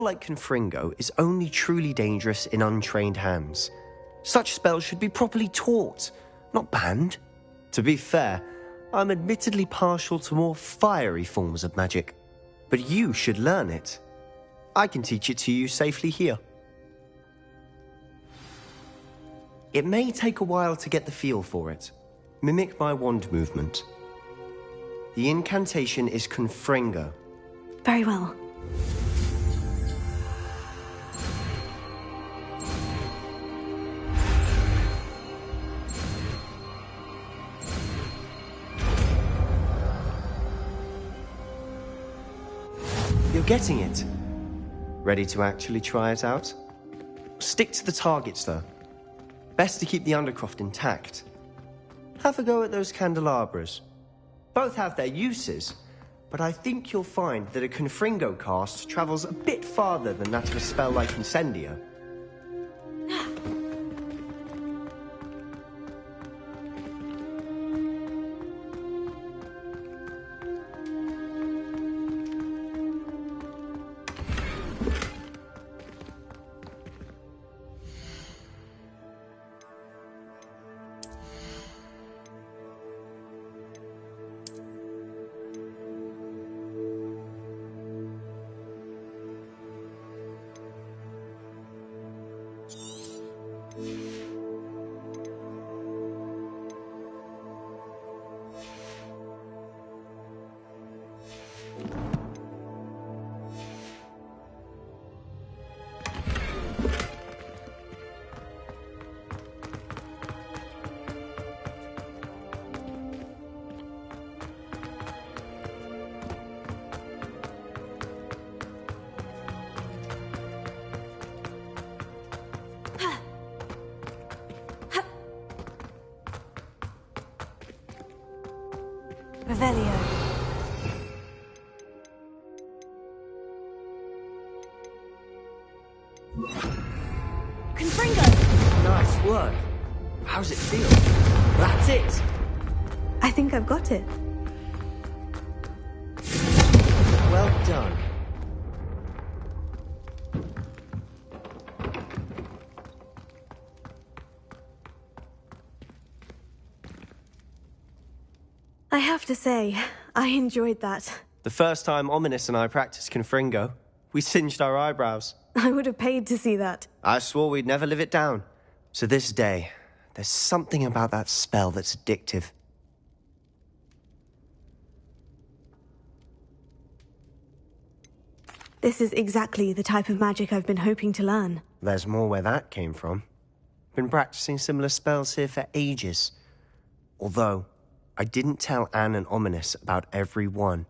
like Confringo is only truly dangerous in untrained hands. Such spells should be properly taught, not banned. To be fair, I'm admittedly partial to more fiery forms of magic, but you should learn it. I can teach it to you safely here. It may take a while to get the feel for it. Mimic my wand movement. The incantation is Confringo. Very well. You're getting it. Ready to actually try it out? Stick to the targets, though. Best to keep the Undercroft intact. Have a go at those candelabras. Both have their uses, but I think you'll find that a Confringo cast travels a bit farther than that of a spell like Incendio. Revelio. Confringo! Nice work. How's it feel? That's it! I think I've got it. Well done. I have to say, I enjoyed that. The first time Ominis and I practiced Confringo, we singed our eyebrows. I would have paid to see that. I swore we'd never live it down. To this day, there's something about that spell that's addictive. This is exactly the type of magic I've been hoping to learn. There's more where that came from. Been practicing similar spells here for ages. Although, I didn't tell Anne and Ominis about every one.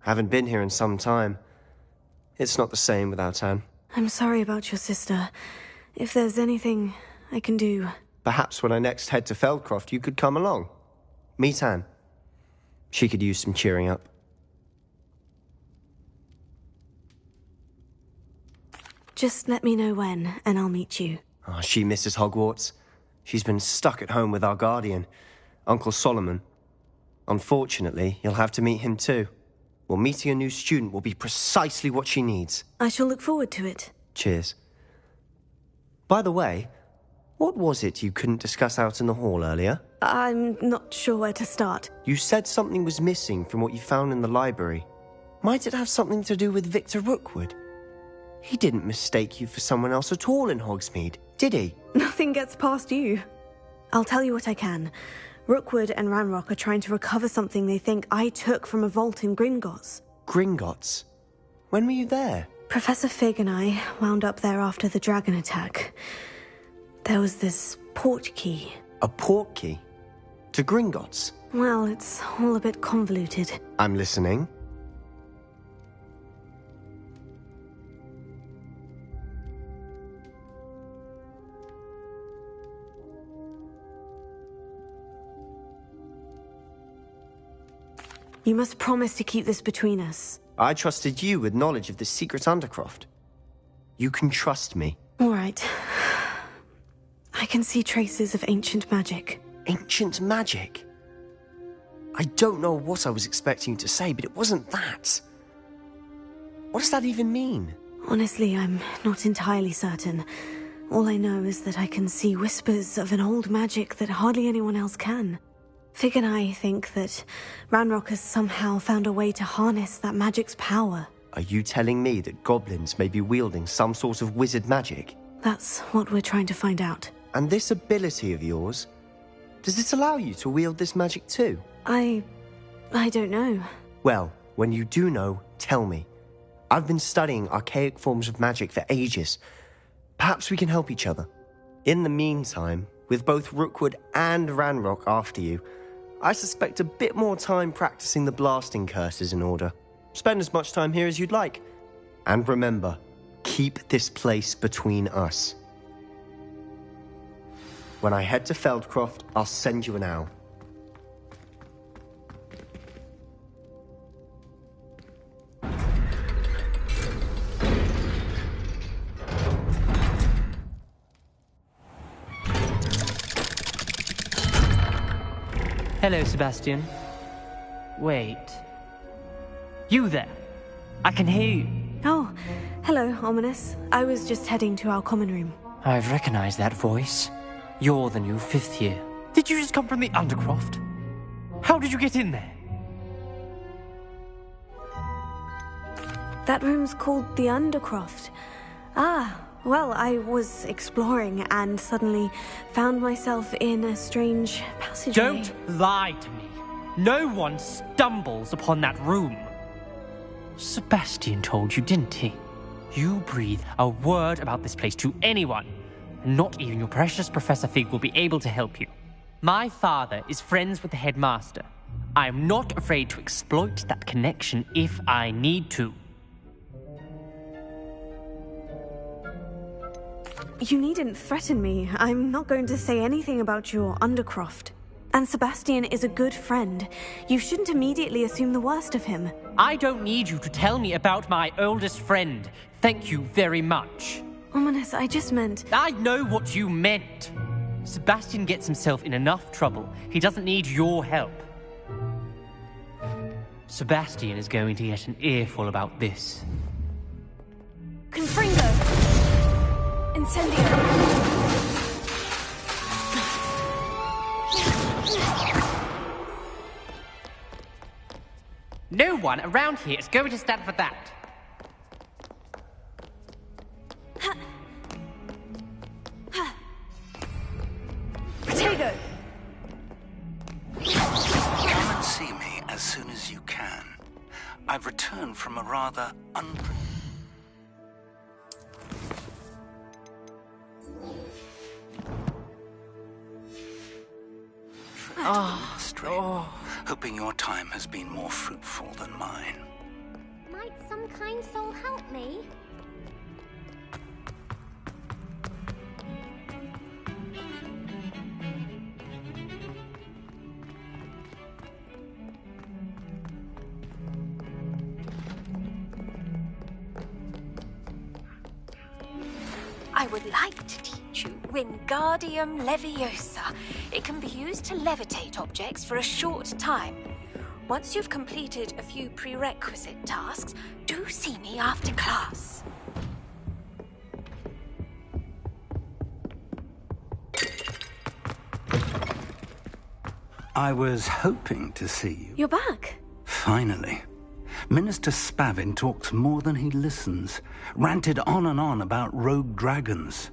Haven't been here in some time. It's not the same without Anne. I'm sorry about your sister. If there's anything I can do... Perhaps when I next head to Feldcroft, you could come along. Meet Anne. She could use some cheering up. Just let me know when, and I'll meet you. Oh, she misses Hogwarts. She's been stuck at home with our guardian, Uncle Solomon. Unfortunately, you'll have to meet him too. Well, meeting a new student will be precisely what she needs. I shall look forward to it. Cheers. By the way, what was it you couldn't discuss out in the hall earlier? I'm not sure where to start. You said something was missing from what you found in the library. Might it have something to do with Victor Rookwood? He didn't mistake you for someone else at all in Hogsmeade, did he? Nothing gets past you. I'll tell you what I can. Rookwood and Ranrock are trying to recover something they think I took from a vault in Gringotts. Gringotts? When were you there? Professor Fig and I wound up there after the dragon attack. There was this port key. A port key? To Gringotts? Well, it's all a bit convoluted. I'm listening. You must promise to keep this between us. I trusted you with knowledge of the secret Undercroft. You can trust me. All right. I can see traces of ancient magic. Ancient magic? I don't know what I was expecting you to say, but it wasn't that. What does that even mean? Honestly, I'm not entirely certain. All I know is that I can see whispers of an old magic that hardly anyone else can. Fig and I think that Ranrock has somehow found a way to harness that magic's power. Are you telling me that goblins may be wielding some sort of wizard magic? That's what we're trying to find out. And this ability of yours, does it allow you to wield this magic too? I don't know. Well, when you do know, tell me. I've been studying archaic forms of magic for ages. Perhaps we can help each other. In the meantime, with both Rookwood and Ranrock after you, I suspect a bit more time practicing the blasting curse is in order. Spend as much time here as you'd like. And remember, keep this place between us. When I head to Feldcroft, I'll send you an owl. Hello, Sebastian. Wait. You there? I can hear you. Oh, hello, Ominous. I was just heading to our common room. I've recognized that voice. You're the new 5th year. Did you just come from the Undercroft? How did you get in there? That room's called the Undercroft. Ah, well, I was exploring and suddenly found myself in a strange passageway. Don't lie to me. No one stumbles upon that room. Sebastian told you, didn't he? You breathe a word about this place to anyone, and not even your precious Professor Fig will be able to help you. My father is friends with the headmaster. I am not afraid to exploit that connection if I need to. You needn't threaten me. I'm not going to say anything about your Undercroft. And Sebastian is a good friend. You shouldn't immediately assume the worst of him. I don't need you to tell me about my oldest friend. Thank you very much. Ominous, I just meant... I know what you meant. Sebastian gets himself in enough trouble. He doesn't need your help. Sebastian is going to get an earful about this. Confringo! Incendio! No one around here is going to stand for that. Protego! Come and see me as soon as you can. I've returned from a rather hoping your time has been more fruitful than mine. Might some kind soul help me? I would like to teach you Wingardium Leviosa. It can be used to levitate objects for a short time. Once you've completed a few prerequisite tasks, do see me after class. I was hoping to see you. You're back. Finally. Minister Spavin talks more than he listens. Ranted on and on about rogue dragons.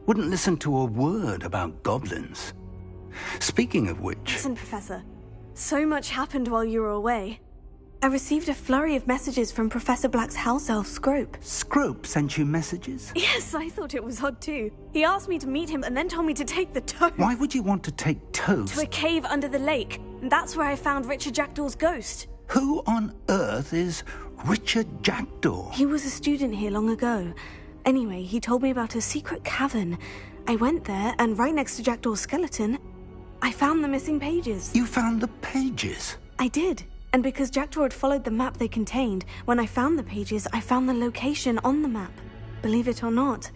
Wouldn't listen to a word about goblins. Speaking of which... Listen, Professor. So much happened while you were away. I received a flurry of messages from Professor Black's house elf, Scrope. Scrope sent you messages? Yes, I thought it was odd too. He asked me to meet him and then told me to take the toad. Why would you want to take toads? To a cave under the lake. And that's where I found Richard Jackdaw's ghost. Who on earth is Richard Jackdaw? He was a student here long ago. Anyway, he told me about a secret cavern. I went there, and right next to Jackdaw's skeleton, I found the missing pages. You found the pages? I did. And because Jackdaw had followed the map they contained, when I found the pages, I found the location on the map. Believe it or not,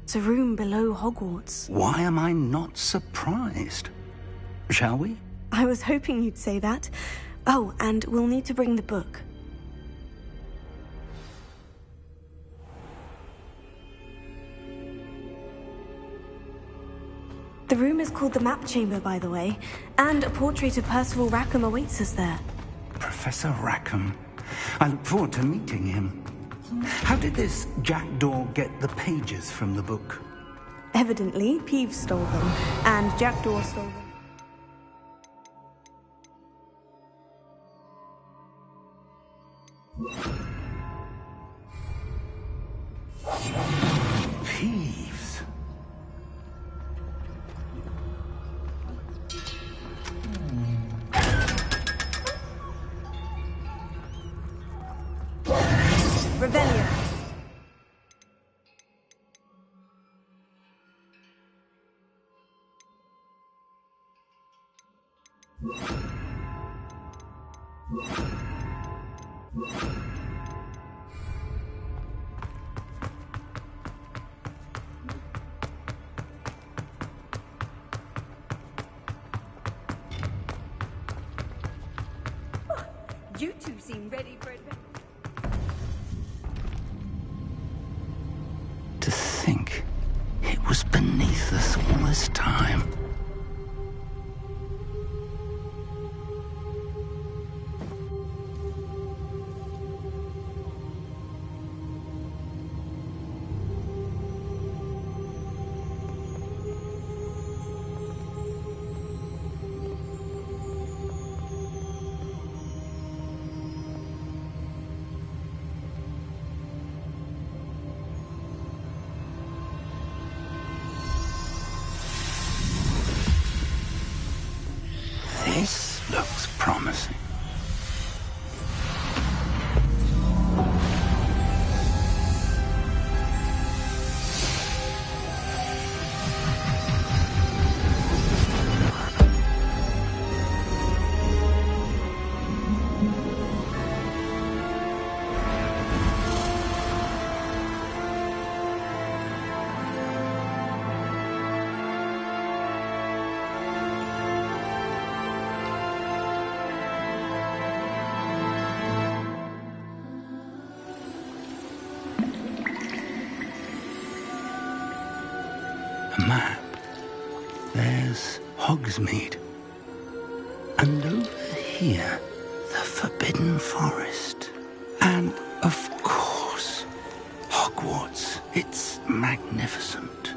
it's a room below Hogwarts. Why am I not surprised? Shall we? I was hoping you'd say that. Oh, and we'll need to bring the book. The room is called the Map Chamber, by the way, and a portrait of Percival Rackham awaits us there. Professor Rackham. I look forward to meeting him. How did this jackdaw get the pages from the book? Evidently, Peeves stole them, and Jackdaw stole them. Peeves. Revelio. You two seem ready for it. To think it was beneath us all this time. This looks promising. A map. There's Hogsmeade. And over here, the Forbidden Forest. And, of course, Hogwarts. It's magnificent.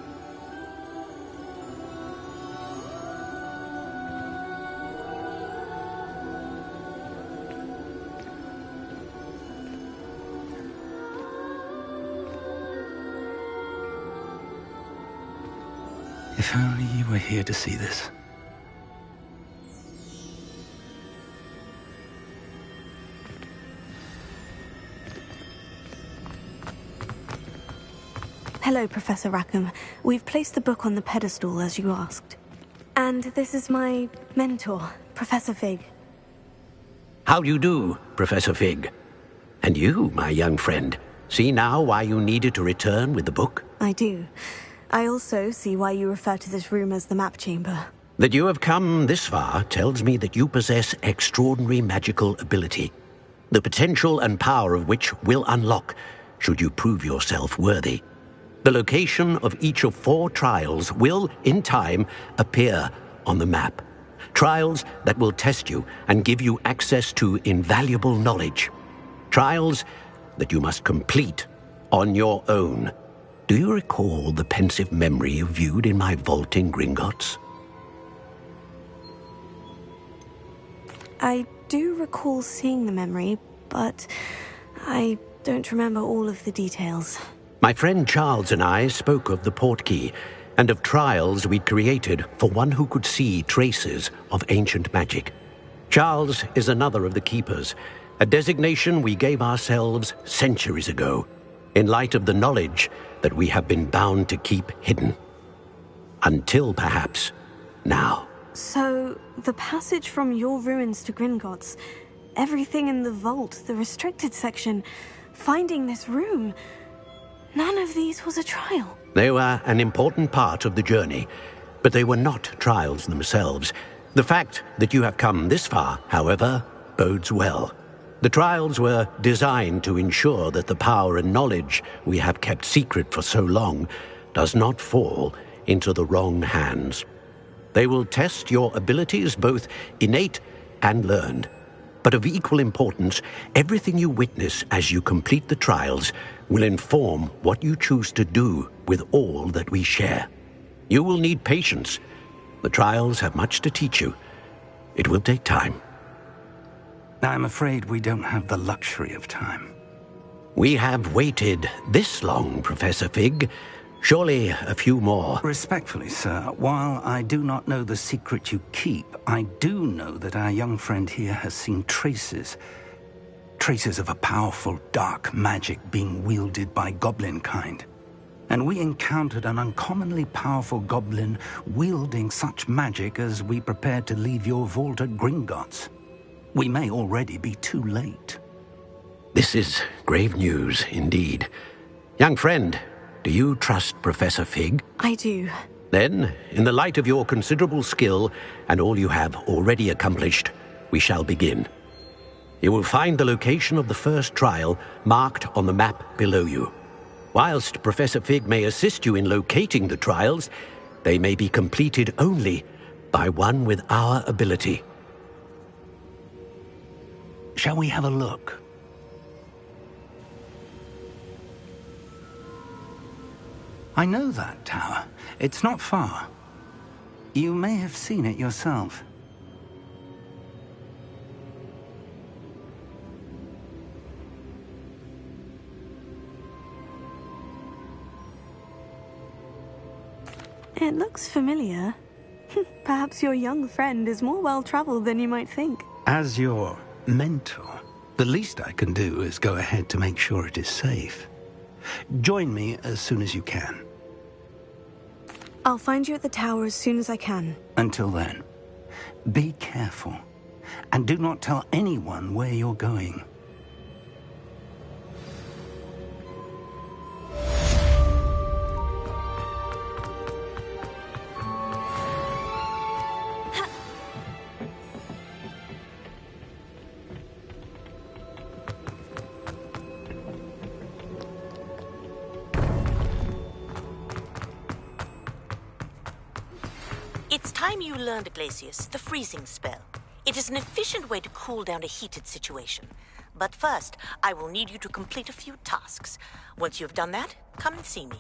If only you were here to see this. Hello, Professor Rackham. We've placed the book on the pedestal as you asked. And this is my mentor, Professor Fig. How do you do, Professor Fig? And you, my young friend, see now why you needed to return with the book? I do. I also see why you refer to this room as the Map Chamber. That you have come this far tells me that you possess extraordinary magical ability, the potential and power of which will unlock should you prove yourself worthy. The location of each of 4 trials will, in time, appear on the map. Trials that will test you and give you access to invaluable knowledge. Trials that you must complete on your own. Do you recall the pensive memory you viewed in my vault in Gringotts? I do recall seeing the memory, but I don't remember all of the details. My friend Charles and I spoke of the portkey and of trials we'd created for one who could see traces of ancient magic. Charles is another of the keepers, a designation we gave ourselves centuries ago, in light of the knowledge that we have been bound to keep hidden. Until, perhaps, now. So, the passage from your ruins to Gringotts, everything in the vault, the restricted section, finding this room, none of these was a trial. They were an important part of the journey, but they were not trials themselves. The fact that you have come this far, however, bodes well. The trials were designed to ensure that the power and knowledge we have kept secret for so long does not fall into the wrong hands. They will test your abilities, both innate and learned. But of equal importance, everything you witness as you complete the trials will inform what you choose to do with all that we share. You will need patience. The trials have much to teach you. It will take time. I'm afraid we don't have the luxury of time. We have waited this long, Professor Fig. Surely a few more. Respectfully, sir, while I do not know the secret you keep, I do know that our young friend here has seen traces of a powerful dark magic being wielded by goblin kind. And we encountered an uncommonly powerful goblin wielding such magic as we prepared to leave your vault at Gringotts. We may already be too late. This is grave news indeed. Young friend, do you trust Professor Fig? I do. Then, in the light of your considerable skill and all you have already accomplished, we shall begin. You will find the location of the first trial marked on the map below you. Whilst Professor Fig may assist you in locating the trials, they may be completed only by one with our ability. Shall we have a look? I know that tower. It's not far. You may have seen it yourself. It looks familiar. Perhaps your young friend is more well-traveled than you might think. As your mentor, the least I can do is go ahead to make sure it is safe. Join me as soon as you can. I'll find you at the tower as soon as I can. Until then, be careful, and do not tell anyone where you're going. It's time you learned, Glacius, the freezing spell. It is an efficient way to cool down a heated situation. But first, I will need you to complete a few tasks. Once you have done that, come and see me.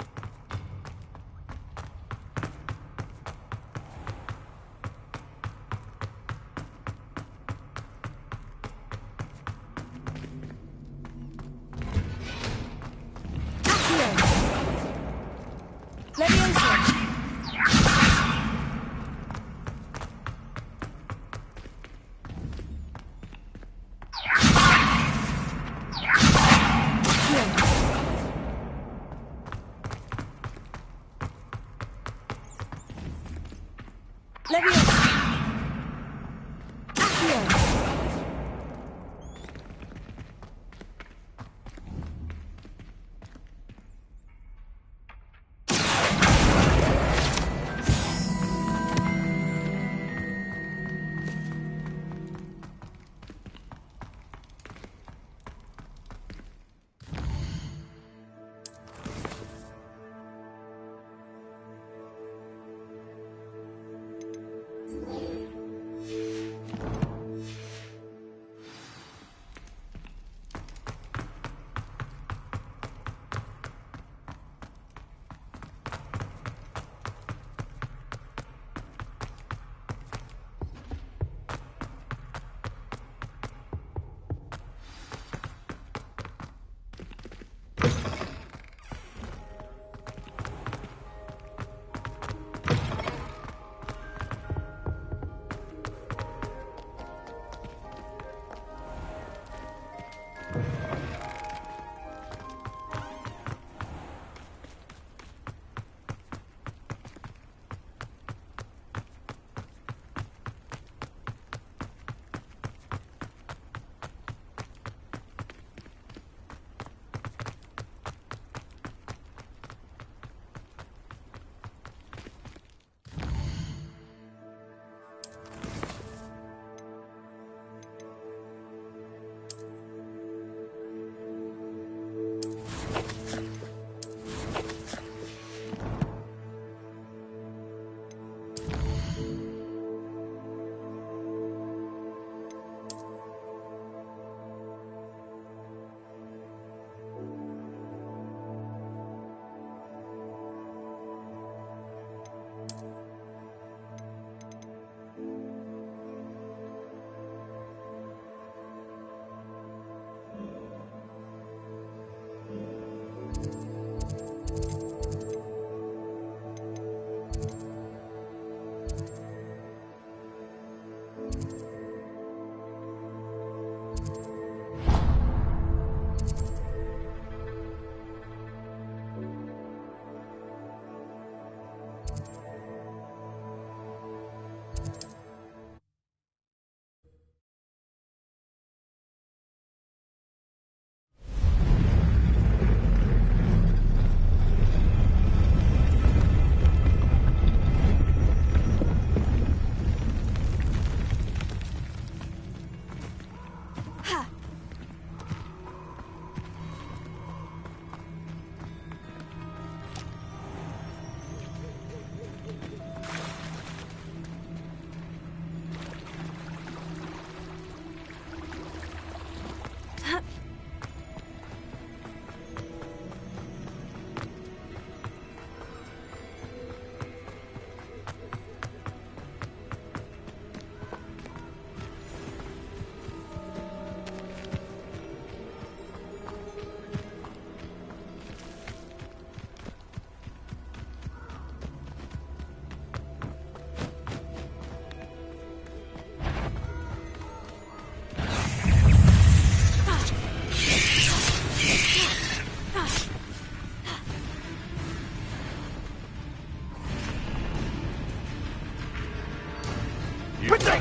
You'll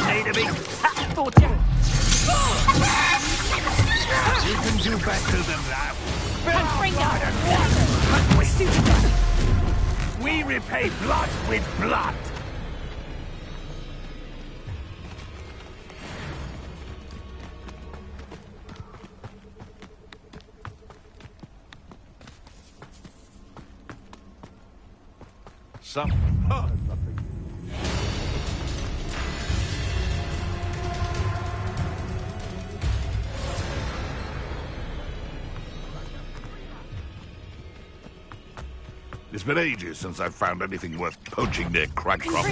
need a big hat for you. You can do better than that. We repay blood with blood. It's been ages since I've found anything worth poaching near Cragcroft.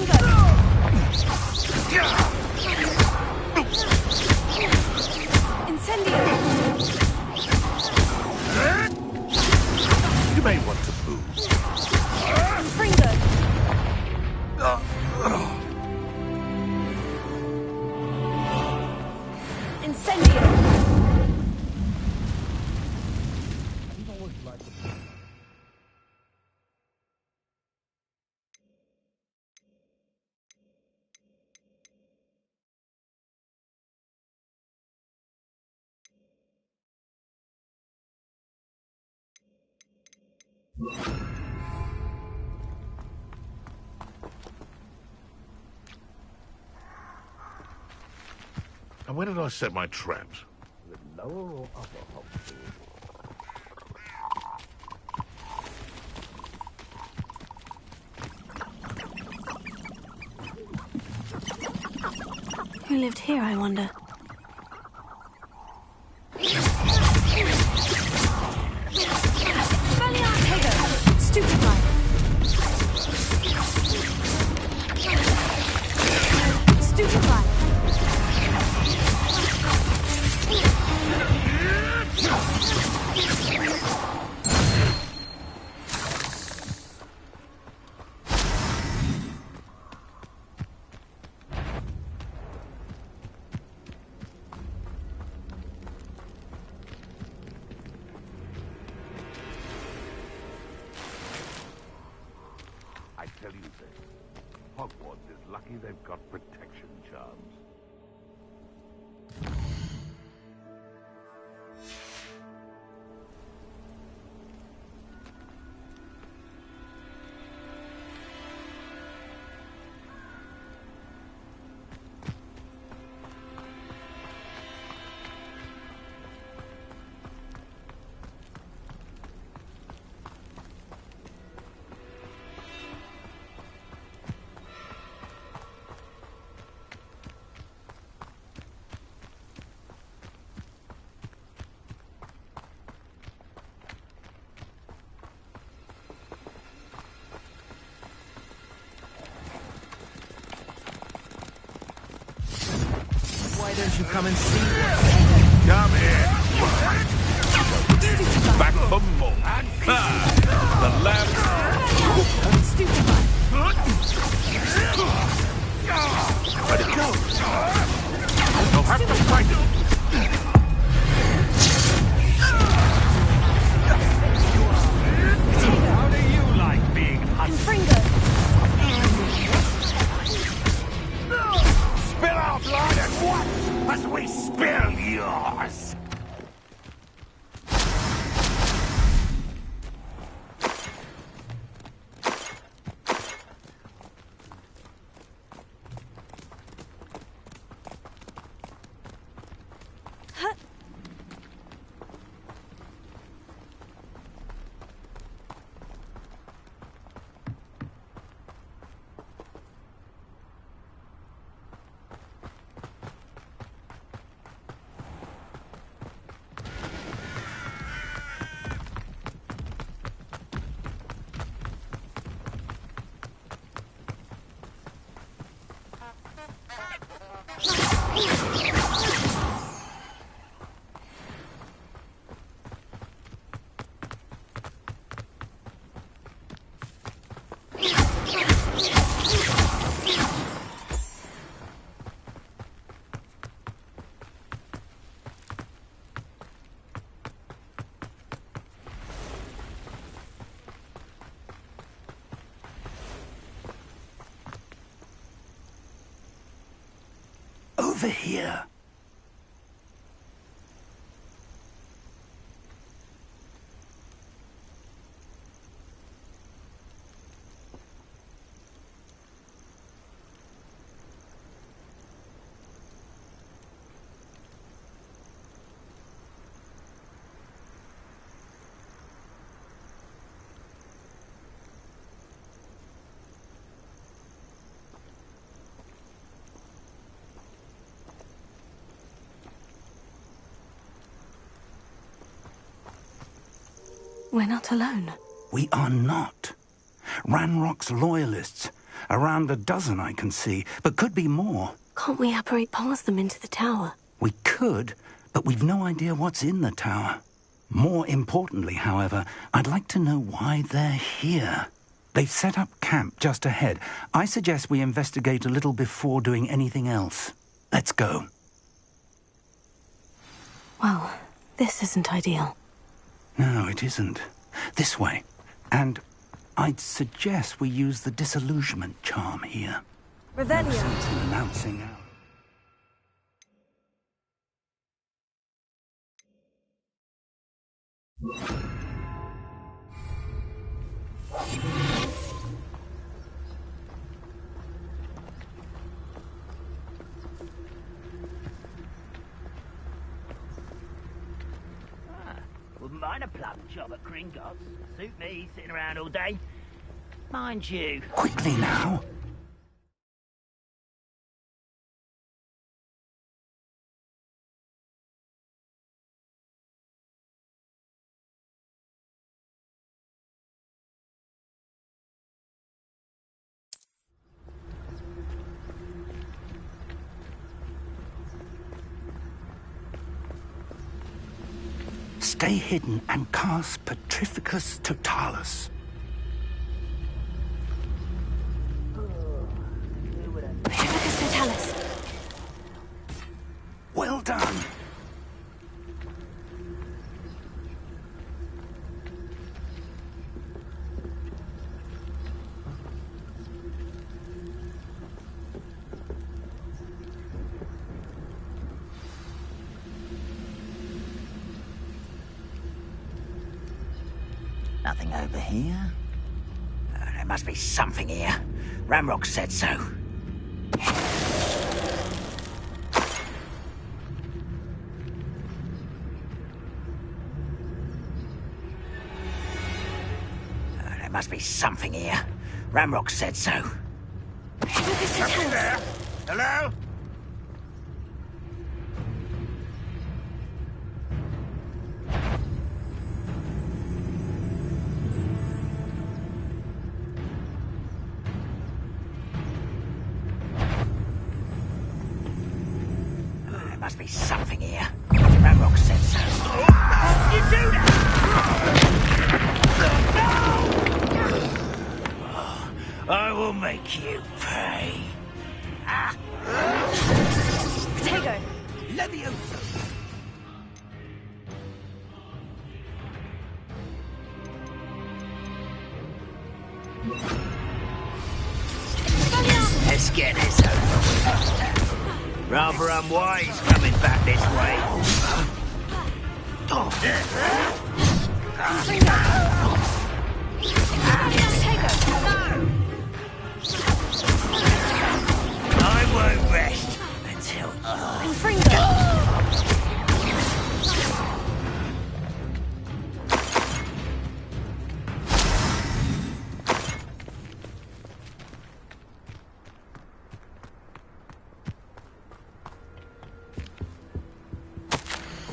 Incendio! You may want to move. Incendio! And where did I set my traps? The lower or upper Hogsfield? Who lived here, I wonder? I tell you this, Hogwarts is lucky they've got protection charms. Why don't you come and see me? Come here! Back for more! The lamp! Let it go! You'll have to fight it! How do you like being hunted? Spill our blood and what? As we spill yours! over here. We're not alone. We are not. Ranrock's loyalists. Around a dozen I can see, but could be more. Can't we apparate past them into the tower? We could, but we've no idea what's in the tower. More importantly, however, I'd like to know why they're here. They've set up camp just ahead. I suggest we investigate a little before doing anything else. Let's go. Well, this isn't ideal. No, it isn't. This way. And I'd suggest we use the disillusionment charm here. Revelio. Announcing out. Wouldn't mind a plum job at Gringotts. Suit me, sitting around all day. Mind you. Quickly now. Stay hidden and cast Petrificus Totalis. Petrificus Totalis. Well done. Nothing over here. There must be something here. Ranrock said so. There must be something here. Ranrock said so. Something there. Hello? Must be something here. Ranrock said so. How did you do that? No! I will make you pay. Tego. Leviosa. Let's get this over with. Rather unwise coming back this way. I won't rest until...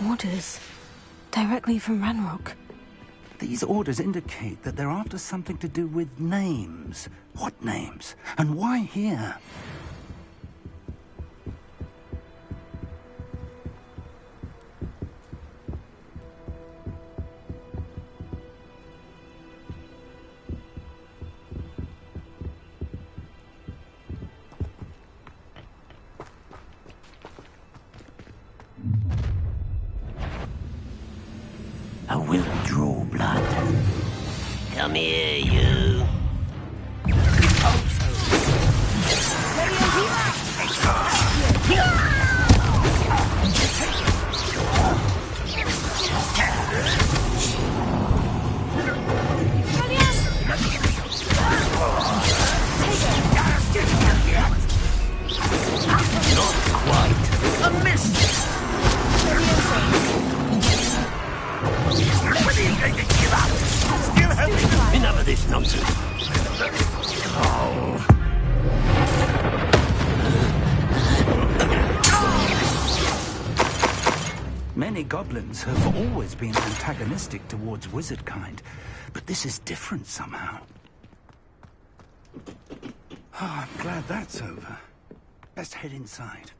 Orders. Directly from Ranrock. These orders indicate that they're after something to do with names. What names? And why here? I will draw blood. Come here, you. Many goblins have always been antagonistic towards wizard kind, but this is different somehow. I'm glad that's over. Best head inside.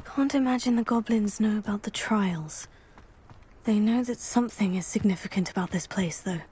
Can't imagine the goblins know about the trials. They know that something is significant about this place, though.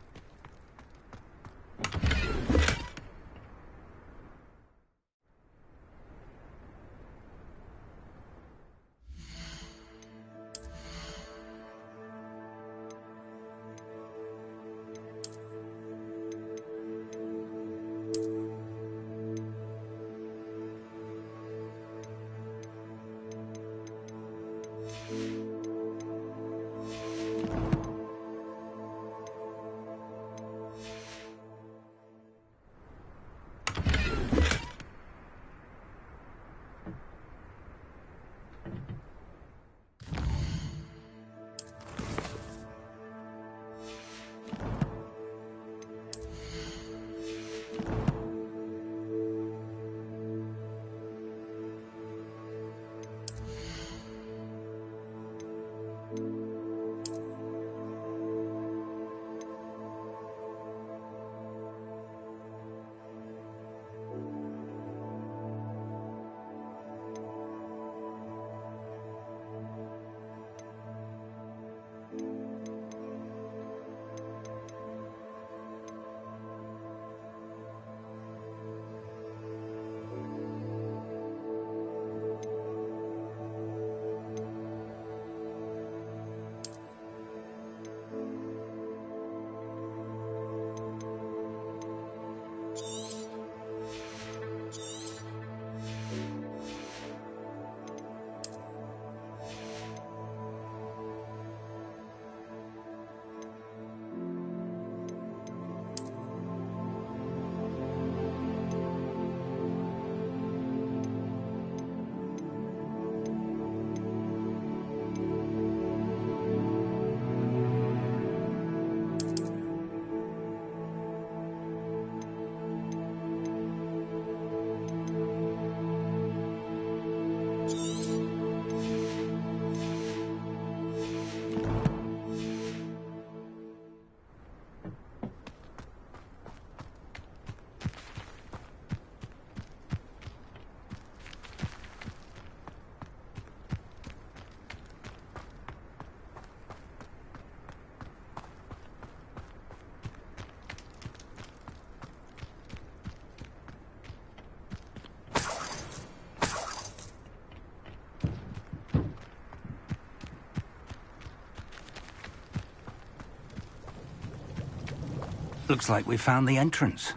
Looks like we found the entrance.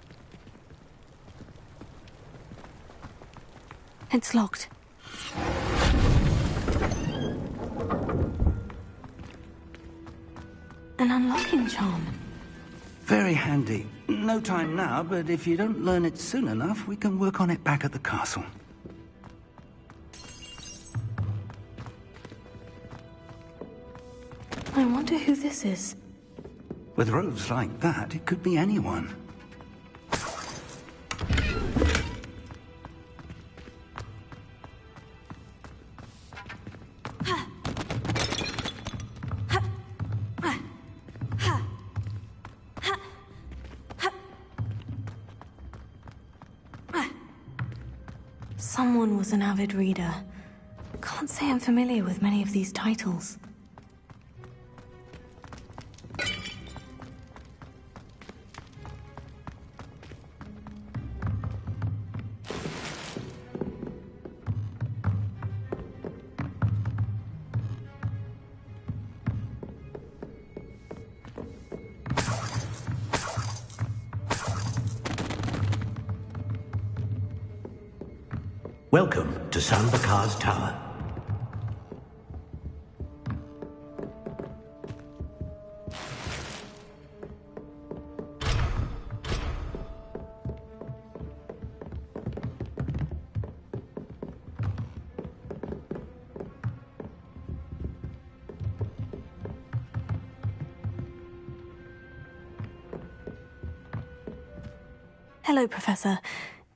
It's locked. An unlocking charm. Very handy. No time now, but if you don't learn it soon enough, we can work on it back at the castle. I wonder who this is. With robes like that, it could be anyone. Someone was an avid reader. Can't say I'm familiar with many of these titles. Welcome to San Bakar's Tower. Hello, Professor.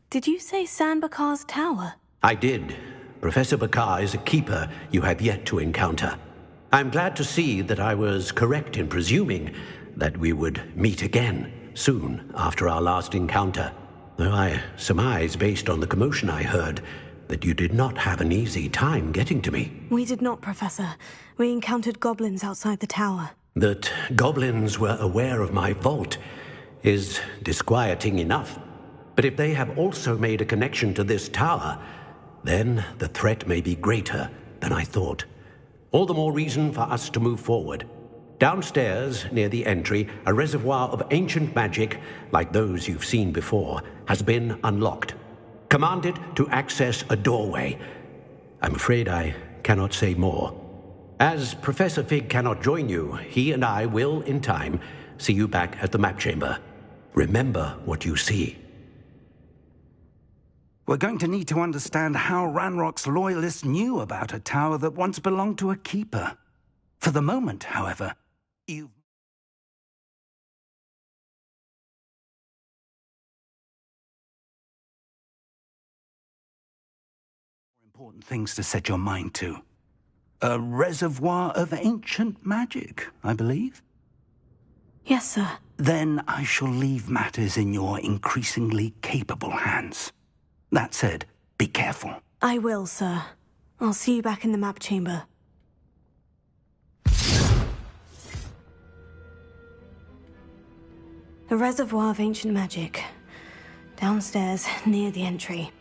Did you say San Bakar's tower? I did. Professor Bakar is a keeper you have yet to encounter. I'm glad to see that I was correct in presuming that we would meet again soon after our last encounter, though I surmise, based on the commotion I heard, that you did not have an easy time getting to me. We did not, Professor. We encountered goblins outside the tower. That goblins were aware of my vault is disquieting enough. But if they have also made a connection to this tower, then the threat may be greater than I thought. All the more reason for us to move forward. Downstairs, near the entry, a reservoir of ancient magic, like those you've seen before, has been unlocked. Command it to access a doorway. I'm afraid I cannot say more. As Professor Fig cannot join you, he and I will, in time, see you back at the map chamber. Remember what you see. We're going to need to understand how Ranrock's loyalists knew about a tower that once belonged to a keeper. For the moment, however, you've... important things to set your mind to. A reservoir of ancient magic, I believe? Yes, sir. Then I shall leave matters in your increasingly capable hands. That said, be careful. I will, sir. I'll see you back in the map chamber. A reservoir of ancient magic. Downstairs, near the entry.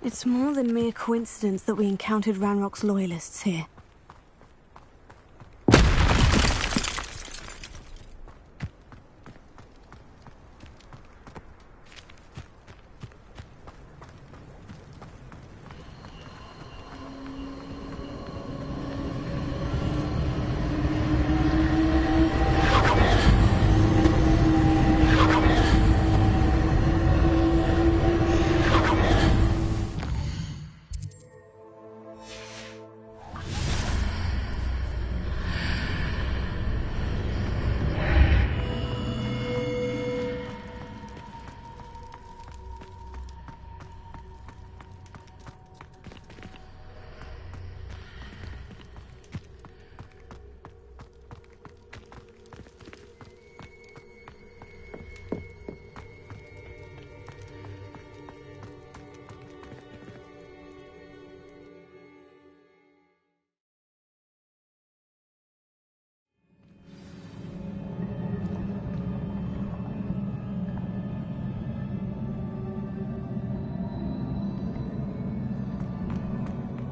It's more than mere coincidence that we encountered Ranrock's loyalists here.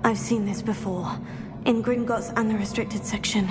I've seen this before, in Gringotts and the restricted section.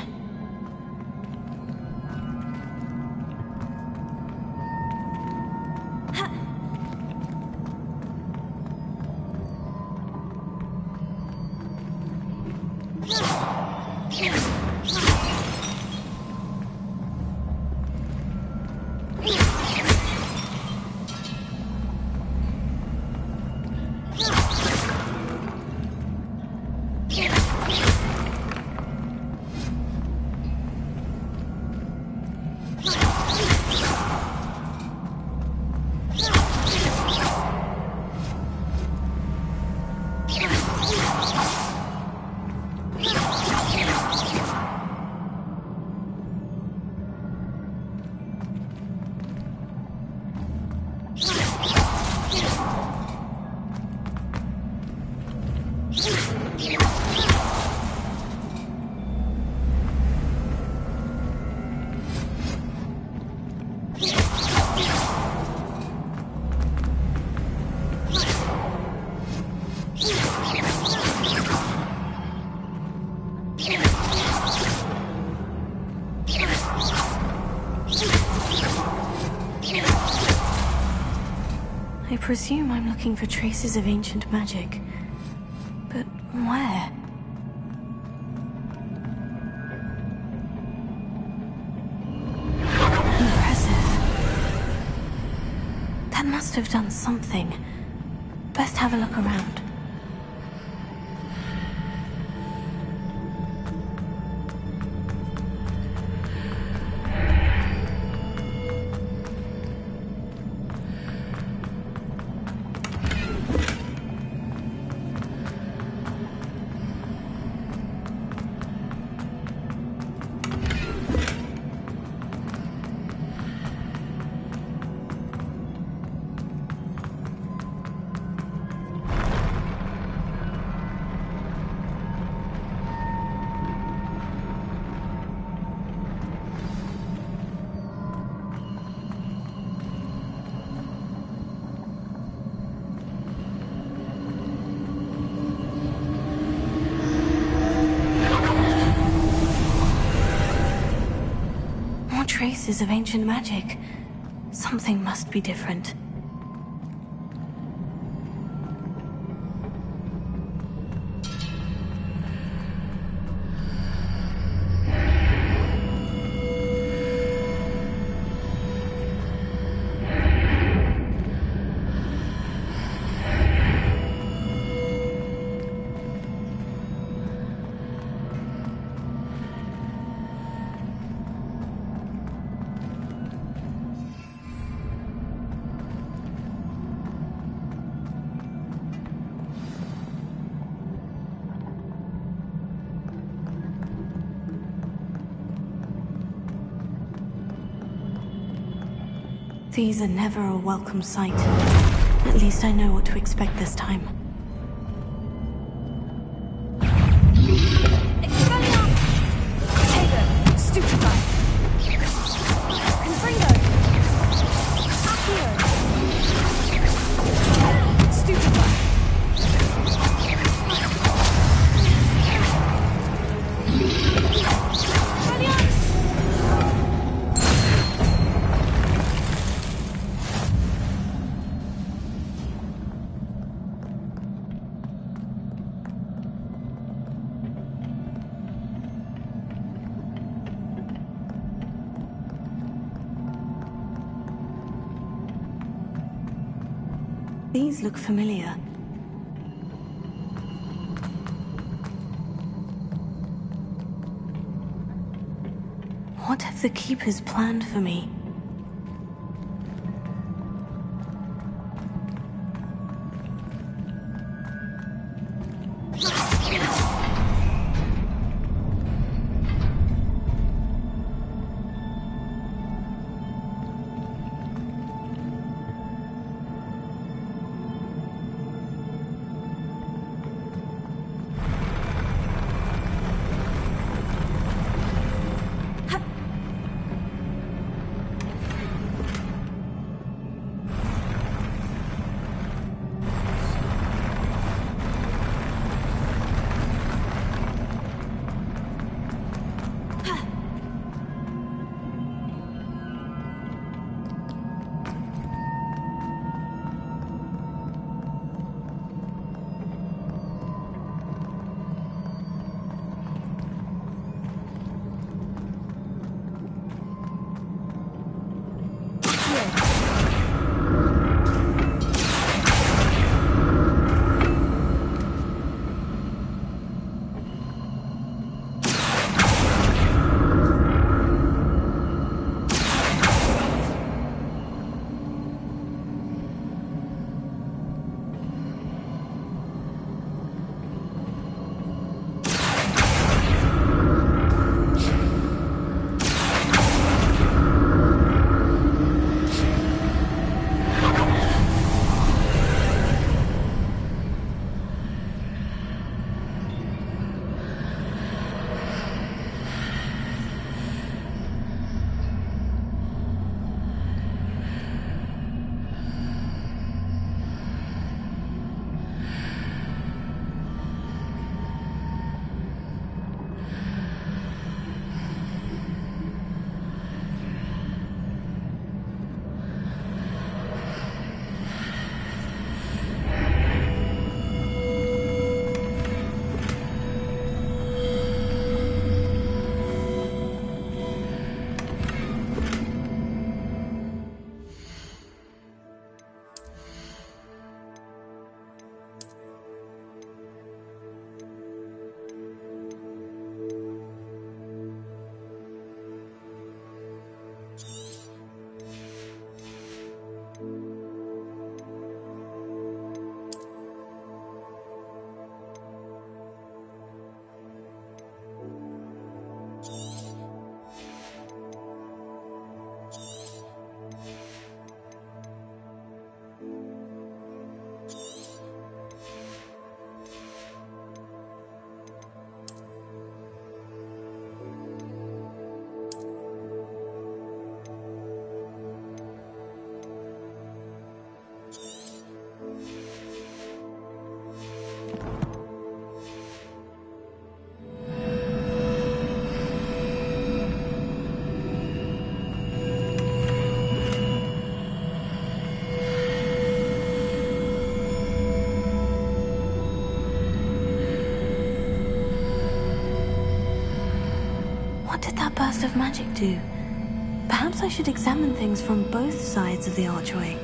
I presume I'm looking for traces of ancient magic. But where? Impressive. That must have done something. Best have a look around. Traces of ancient magic. Something must be different. These are never a welcome sight. At least I know what to expect this time. These look familiar. What have the Keepers planned for me? What did that burst of magic do? Perhaps I should examine things from both sides of the archway.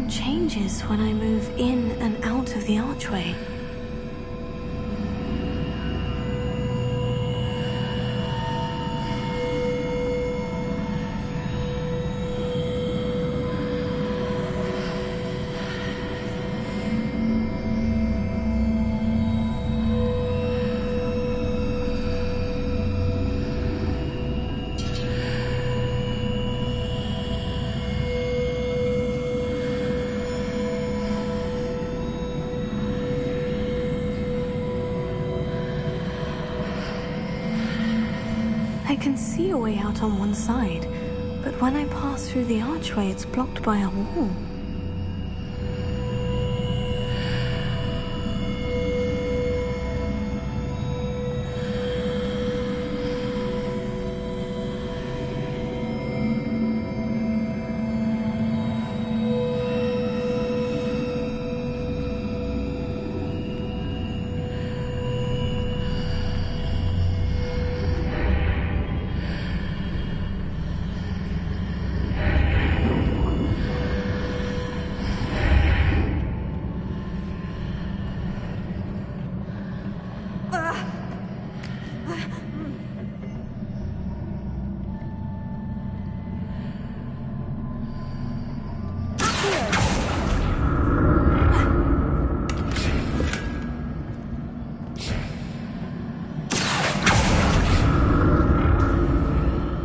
Changes when I move in and out of the archway. I can see a way out on one side, but when I pass through the archway, it's blocked by a wall.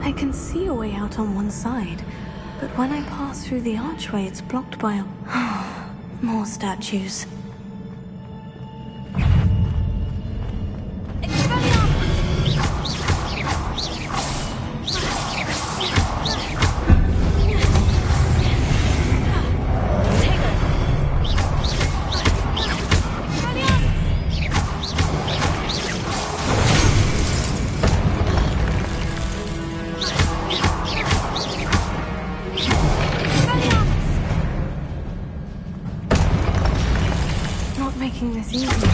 I can see a way out on one side, but when I pass through the archway, it's blocked by a... more statues. Making this easy.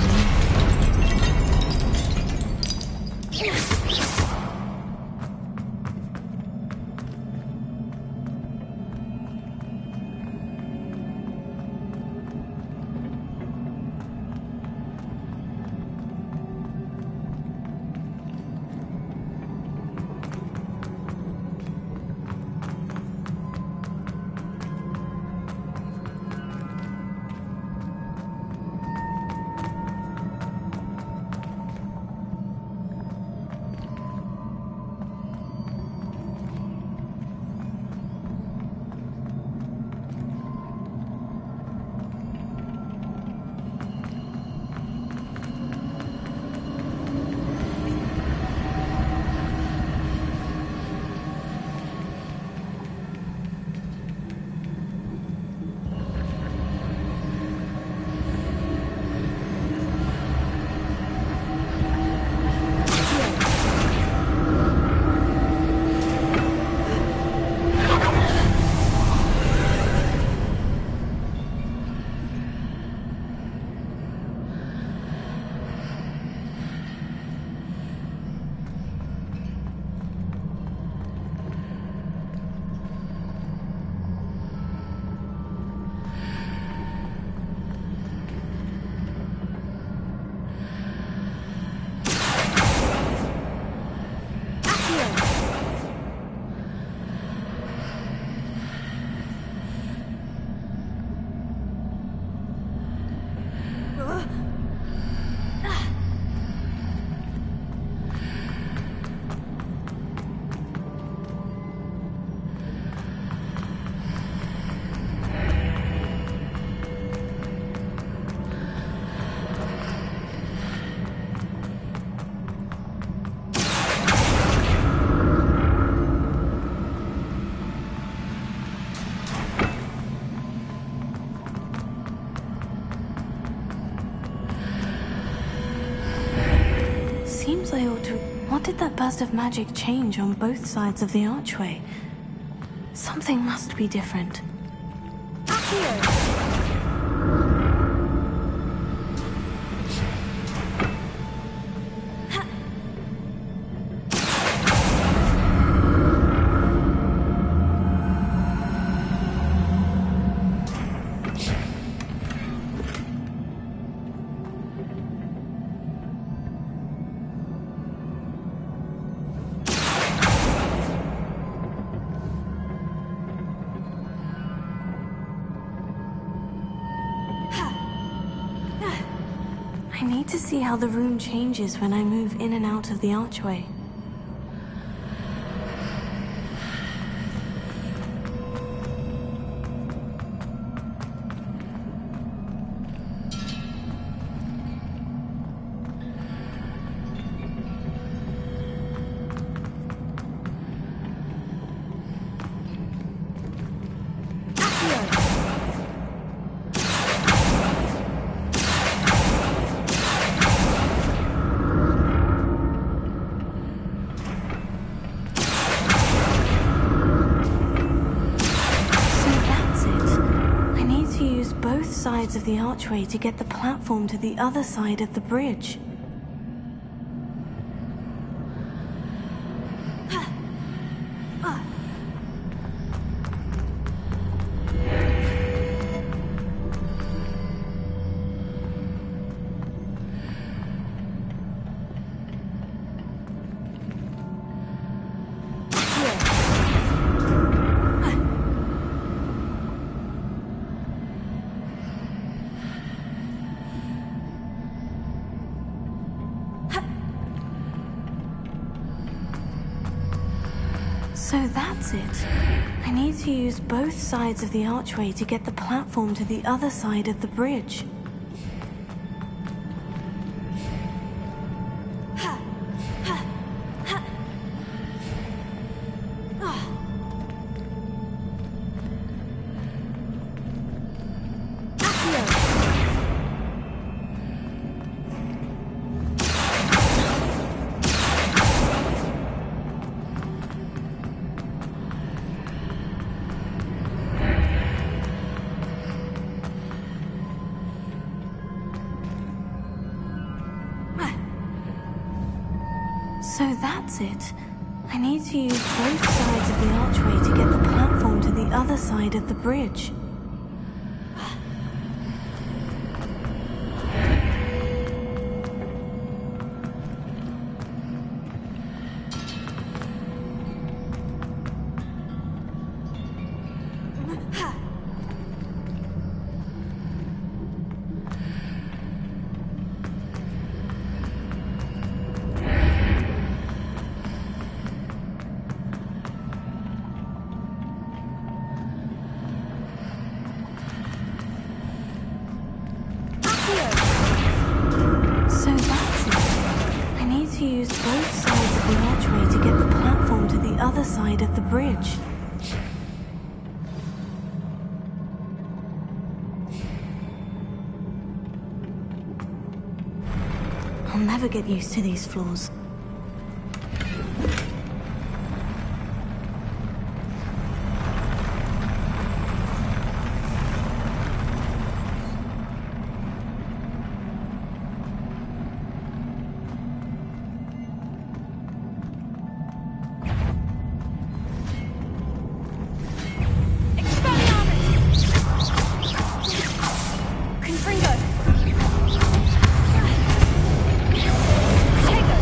seems I ought to... What did that burst of magic change on both sides of the archway? Something must be different. I need to see how the room changes when I move in and out of the archway. Sides of the archway to get the platform to the other side of the bridge. So that's it. I need to use both sides of the archway to get the platform to the other side of the bridge. So that's it. I need to use both sides of the archway to get the platform to the other side of the bridge. Use both sides of the archway to get the platform to the other side of the bridge. I'll never get used to these floors. Confringo! Tego!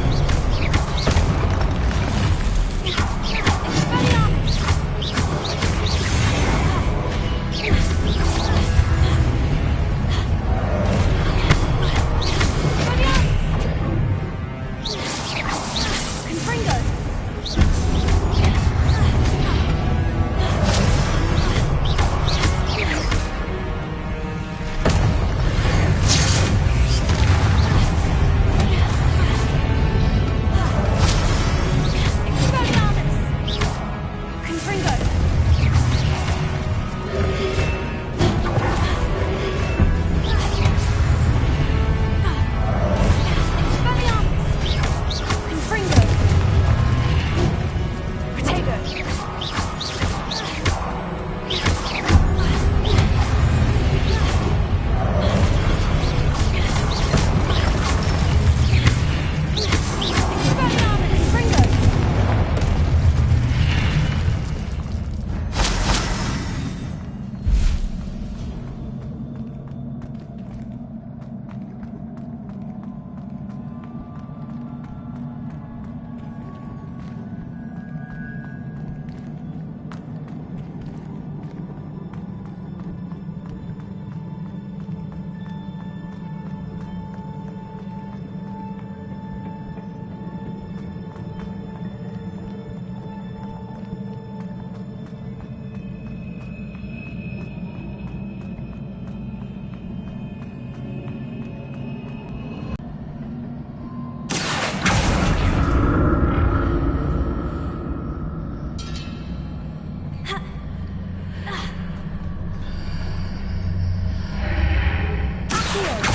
shield.